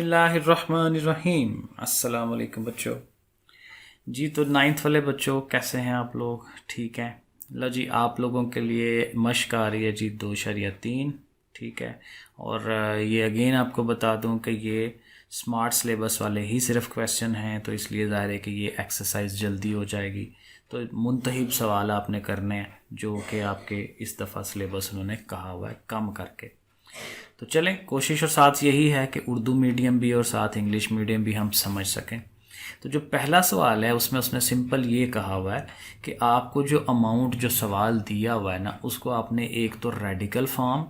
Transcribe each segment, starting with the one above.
बिस्मिल्लाहिर्रहमानिर्रहीम। अस्सलाम वालेकुम बच्चों जी। तो 9th वाले बच्चों कैसे हैं आप लोग? ठीक हैं। लो जी, आप लोगों के लिए मश्क आ रही है जी 2.3। ठीक है। और ये अगेन आपको बता दूं कि ये स्मार्ट सिलेबस वाले ही सिर्फ क्वेश्चन हैं, तो इसलिए ज़ाहिर है कि ये एक्सरसाइज जल्दी हो जाएगी। तो मुंतहिब सवाल आपने करने हैं जो कि आपके इस दफ़ा सिलेबस उन्होंने कहा हुआ है कम करके। तो चलें, कोशिश और साथ यही है कि उर्दू मीडियम भी और साथ इंग्लिश मीडियम भी हम समझ सकें। तो जो पहला सवाल है उसमें उसने सिंपल ये कहा हुआ है कि आपको जो अमाउंट जो सवाल दिया हुआ है ना, उसको आपने एक तो रेडिकल फॉर्म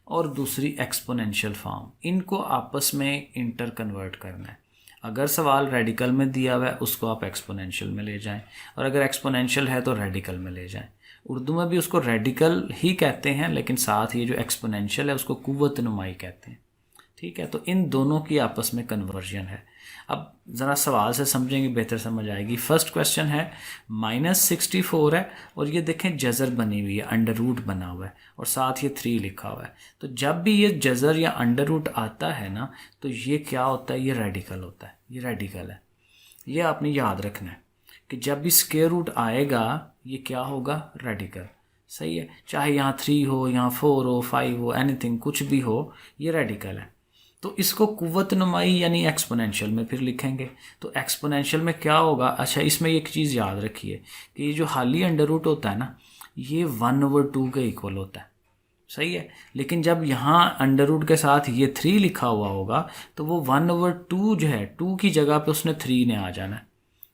और दूसरी एक्सपोनेंशियल फॉर्म, इनको आपस में इंटर कन्वर्ट करना है। अगर सवाल रेडिकल में दिया हुआ है उसको आप एक्सपोनेंशियल में ले जाएं, और अगर एक्सपोनेंशियल है तो रेडिकल में ले जाएं। उर्दू में भी उसको रेडिकल ही कहते हैं, लेकिन साथ ये जो एक्सपोनेंशियल है उसको कुव्वत नुमाई कहते हैं। ठीक है। तो इन दोनों की आपस में कन्वर्जन है। अब ज़रा सवाल से समझेंगे बेहतर समझ आएगी। फर्स्ट क्वेश्चन है -64 है, और ये देखें जज़र बनी हुई है, अंडर रूट बना हुआ है, और साथ ये 3 लिखा हुआ है। तो जब भी ये जज़र या अंडर रूट आता है ना, तो ये क्या होता है? ये रेडिकल होता है। ये रेडिकल है। ये आपने याद रखना है कि जब भी स्क्वायर रूट आएगा ये क्या होगा? रेडिकल। सही है। चाहे यहाँ 3 हो, यहाँ 4 हो, 5 हो, एनीथिंग, कुछ भी हो, ये रेडिकल है। तो इसको कुव्वत नुमाई यानी एक्सपोनेंशियल में फिर लिखेंगे। तो एक्सपोनेंशियल में क्या होगा? अच्छा, इसमें एक चीज़ याद रखिए कि ये जो हाली अंडर रूट होता है ना, ये 1/2 के इक्वल होता है। सही है। लेकिन जब यहाँ अंडर रूट के साथ ये 3 लिखा हुआ होगा तो वो 1/2 जो है, 2 की जगह पे उसने 3 ने आ जाना है।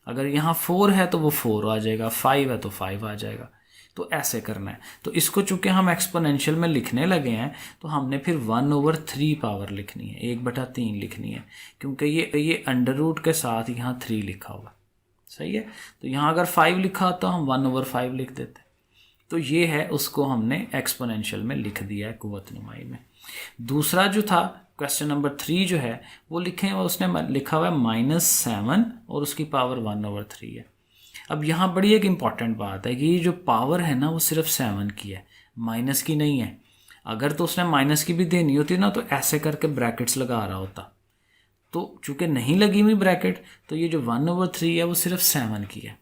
अगर यहाँ 4 है तो वो 4 आ जाएगा, 5 है तो 5 आ जाएगा। तो ऐसे करना है। तो इसको चूंकि हम एक्सपोनेंशियल में लिखने लगे हैं तो हमने फिर 1/3 पावर लिखनी है, 1/3 लिखनी है, क्योंकि ये अंडर रूट के साथ यहाँ 3 लिखा हुआ। सही है। तो यहाँ अगर 5 लिखा तो हम 1/5 लिख देते। तो ये है, उसको हमने एक्सपोनेंशियल में लिख दिया है कुव्वत नुमाई में। दूसरा जो था क्वेश्चन नंबर 3 जो है वो लिखे हुआ, उसने लिखा हुआ है -7 और उसकी पावर 1/3 है। अब यहाँ बड़ी एक इम्पॉर्टेंट बात है कि ये जो पावर है ना वो सिर्फ 7 की है, माइनस की नहीं है। अगर तो उसने माइनस की भी देनी होती ना तो ऐसे करके ब्रैकेट्स लगा रहा होता। तो चूंकि नहीं लगी हुई ब्रैकेट, तो ये जो 1/3 है वो सिर्फ 7 की है।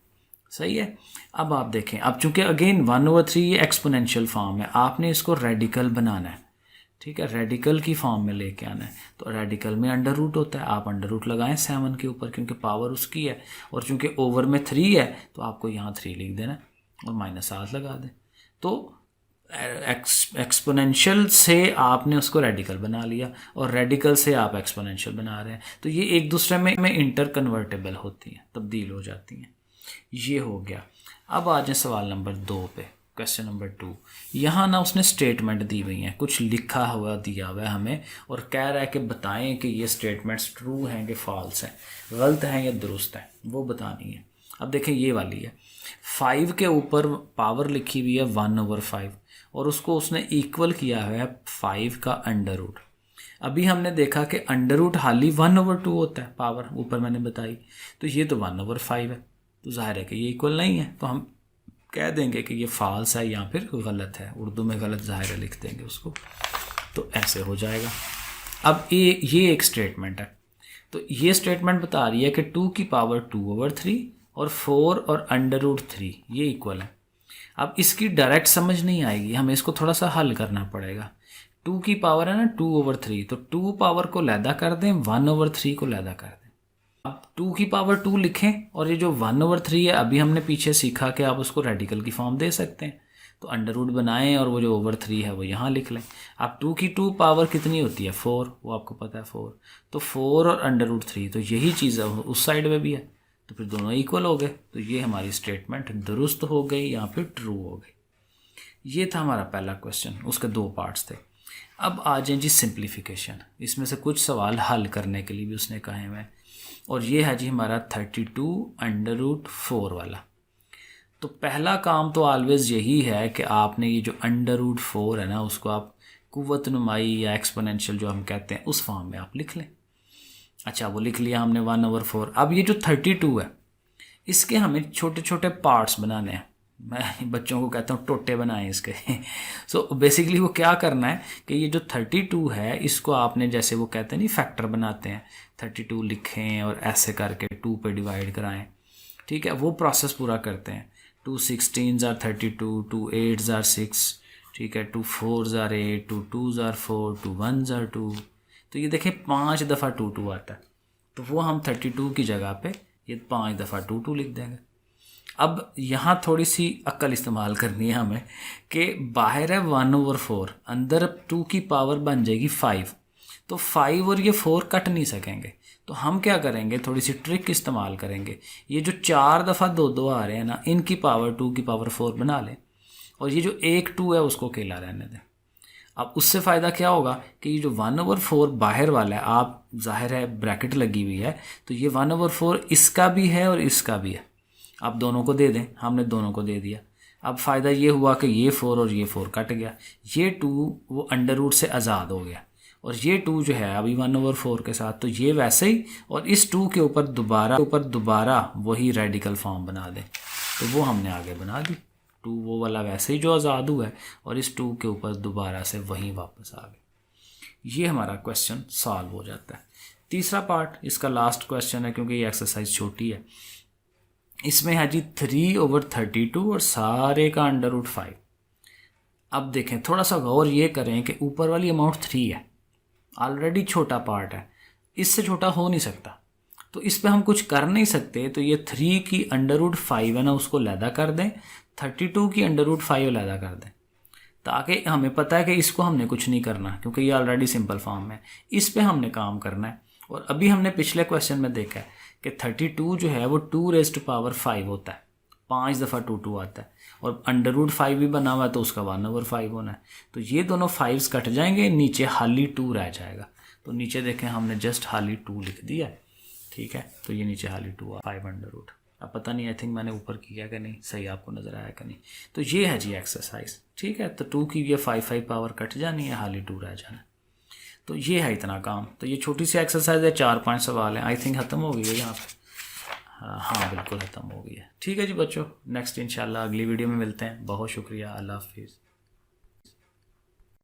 सही है। अब आप देखें, अब चूंकि अगेन 1/3 ये एक्सपोनेंशियल फॉर्म है, आपने इसको रेडिकल बनाना है। ठीक है। रेडिकल की फॉर्म में लेके आना है। तो रेडिकल में अंडर रूट होता है, आप अंडर रूट लगाएं 7 के ऊपर, क्योंकि पावर उसकी है, और चूंकि ओवर में 3 है तो आपको यहाँ 3 लिख देना और -7 लगा दें। तो एक्सपोनेंशियल से आपने उसको रेडिकल बना लिया और रेडिकल से आप एक्सपोनेंशियल बना रहे हैं। तो ये एक दूसरे में इंटर कन्वर्टेबल होती हैं, तब्दील हो जाती हैं। ये हो गया। अब आ जाए सवाल नंबर 2 पे। क्वेश्चन नंबर 2, यहाँ ना उसने स्टेटमेंट दी हुई हैं, कुछ लिखा हुआ दिया हुआ है हमें, और कह रहा है कि बताएं कि ये स्टेटमेंट्स ट्रू हैं कि फॉल्स हैं, गलत हैं या दुरुस्त हैं, वो बतानी है। अब देखें ये वाली है, 5 के ऊपर पावर लिखी हुई है 1/5, और उसको उसने इक्वल किया है 5 का अंडर रूट। अभी हमने देखा कि अंडर रूट हाली 1/2 होता है, पावर ऊपर मैंने बताई, तो ये तो 1/5 है, तो जाहिर है कि ये इक्वल नहीं है। तो हम कह देंगे कि ये फॉल्स है या फिर गलत है। उर्दू में गलत ज़ाहिर लिख देंगे उसको, तो ऐसे हो जाएगा। अब ये एक स्टेटमेंट है। तो ये स्टेटमेंट बता रही है कि 2 की पावर 2/3 और 4 और अंडर रूट 3 ये इक्वल है। अब इसकी डायरेक्ट समझ नहीं आएगी, हमें इसको थोड़ा सा हल करना पड़ेगा। 2 की पावर है ना 2/3, तो 2 पावर को लैदा कर दें, 1/3 को लैदा कर दें। अब 2 की पावर 2 लिखें, और ये जो 1/3 है अभी हमने पीछे सीखा कि आप उसको रेडिकल की फॉर्म दे सकते हैं। तो अंडर रूट बनाएं और वो जो /3 है वो यहाँ लिख लें। अब 2 की 2 पावर कितनी होती है? 4, वो आपको पता है 4। तो 4 और अंडर रूट 3, तो यही चीज़ है उस साइड में भी है, तो फिर दोनों इक्वल हो गए। तो ये हमारी स्टेटमेंट दुरुस्त हो गई या फिर ट्रू हो गई। ये था हमारा पहला क्वेश्चन, उसके 2 पार्ट्स थे। अब आ जाए जी सिंप्लीफिकेशन। इसमें से कुछ सवाल हल करने के लिए भी उसने कहे हुए, और ये है जी हमारा 32√4 वाला। तो पहला काम तो ऑलवेज़ यही है कि आपने ये जो √4 है ना, उसको आप कुव्वत नुमाई या एक्सपोनेंशियल जो हम कहते हैं उस फॉर्म में आप लिख लें। अच्छा, वो लिख लिया हमने 1/4। अब ये जो 32 है इसके हमें छोटे छोटे पार्ट्स बनाने हैं। मैं बच्चों को कहता हूँ टोटे बनाएं इसके। सो बेसिकली वो क्या करना है कि ये जो 32 है इसको आपने, जैसे वो कहते हैं नहीं फैक्टर बनाते हैं, 32 लिखें और ऐसे करके 2 पे डिवाइड कराएं, ठीक है, वो प्रोसेस पूरा करते हैं। 2 16s are 32, 2 8s are 6, ठीक है, 2 4s are 8, 2 2s are 4, 2 1s are 2। तो ये देखें 5 दफ़ा 2 2 आता है, तो वो हम 32 की जगह पे ये 5 दफ़ा 2 2 लिख देंगे। अब यहाँ थोड़ी सी अक्ल इस्तेमाल करनी है हमें कि बाहर है 1/4, अंदर 2 की पावर बन जाएगी 5, तो 5 और ये 4 कट नहीं सकेंगे। तो हम क्या करेंगे, थोड़ी सी ट्रिक इस्तेमाल करेंगे। ये जो 4 दफ़ा 2 2 आ रहे हैं ना, इनकी पावर 2 की पावर 4 बना लें, और ये जो 1 2 है उसको अकेला रहने दें। अब उससे फ़ायदा क्या होगा कि ये जो 1/4 बाहर वाला है, आप जाहिर है ब्रैकेट लगी हुई है, तो ये 1/4 इसका भी है और इसका भी है, आप दोनों को दे दें। हमने दोनों को दे दिया। अब फ़ायदा ये हुआ कि ये 4 और ये 4 कट गया, ये 2 वो अंडर रूट से आज़ाद हो गया, और ये 2 जो है अभी 1/4 के साथ, तो ये वैसे ही, और इस 2 के ऊपर दोबारा वही रेडिकल फॉर्म बना दें, तो वो हमने आगे बना दी। 2 वो वाला वैसे ही जो आज़ाद हुआ है, और इस 2 के ऊपर दोबारा से वहीं वापस आ गए। ये हमारा क्वेश्चन सॉल्व हो जाता है। तीसरा पार्ट इसका लास्ट क्वेश्चन है, क्योंकि ये एक्सरसाइज छोटी है। इसमें है जी 3/32 और सारे का अंडर रूट 5। अब देखें, थोड़ा सा गौर ये करें कि ऊपर वाली अमाउंट 3 है, ऑलरेडी छोटा पार्ट है, इससे छोटा हो नहीं सकता, तो इस पे हम कुछ कर नहीं सकते। तो ये 3 की अंडर रूट 5 है ना, उसको लैदा कर दें, 32 की अंडर रूट 5 लैदा कर दें, ताकि हमें पता है कि इसको हमने कुछ नहीं करना, क्योंकि ये ऑलरेडी सिंपल फॉर्म है, इस पे हमने काम करना है। और अभी हमने पिछले क्वेश्चन में देखा है कि 32 जो है वो 2⁵ होता है, 5 दफ़ा 2 2 आता है, और अंडर रूट 5 भी बना हुआ है, तो उसका 1/5 होना है। तो ये दोनों 5s कट जाएंगे, नीचे खाली 2 रह जाएगा। तो नीचे देखें हमने जस्ट खाली 2 लिख दिया है, ठीक है, तो ये नीचे खाली 2 5 अंडर रूट। अब पता नहीं, आई थिंक मैंने ऊपर किया कि नहीं, सही आपको नज़र आया कि नहीं। तो ये है जी एक्सरसाइज, ठीक है। तो 2 की ये 5 पावर कट जानी है, खाली 2 रह जाना। तो ये है इतना काम। तो ये छोटी सी एक्सरसाइज है, 4-5 सवाल हैं, आई थिंक ख़त्म हो गई है यहाँ पे। हाँ बिल्कुल ख़त्म हो गई है। ठीक है जी बच्चों, नेक्स्ट इंशाल्लाह अगली वीडियो में मिलते हैं। बहुत शुक्रिया, अल्लाह हाफिज़।